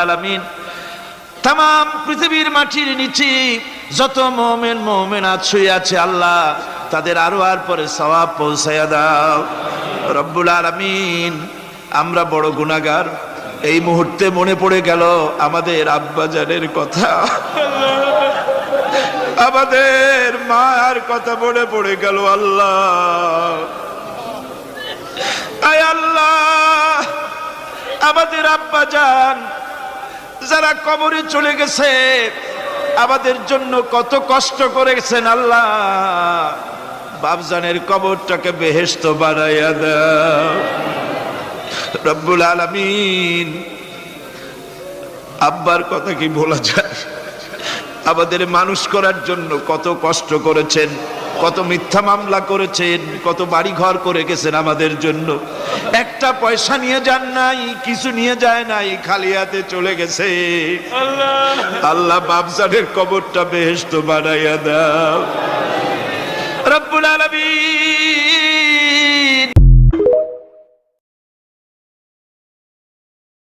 আলামিন তাম পৃথিবীর মাটির নিচে যত মুমিন মুমিনাত শুয়ে আছে আল্লাহ তাদের আরো আর পরে সওয়াব পৌঁছায়া দাও রব্বুল আলামিন। আমরা বড় গুনাহগার, এই মুহূর্তে মনে পড়ে গেল আমাদের আব্বাজানের কথা, আমাদের মায়ের কথা মনে পড়ে গেল। আল্লাহ আয় আল্লাহ, আমাদের আব্বাজান যারা কবরে চলে গেছে আমাদের জন্য কত কষ্ট করেছেন আল্লাহ, বাপজানের কবরটাকে বেহেশত বানাইয়া দাও রব্বুল আলামিন। আব্বার কথা কি বলা যায়, আমাদের মানুষ করার জন্য কত কষ্ট করেছেন, কত মিথ্যা মামলা করেছেন, কত বাড়ি ঘর করে গেছেন আমাদের জন্য। একটা পয়সা নিয়ে যান নাই, কিছু নিয়ে যায় নাই, খালি হাতে চলে গেছে। আল্লাহ বাপজানের কবরটা বেহেশত বানাইয়া দাও।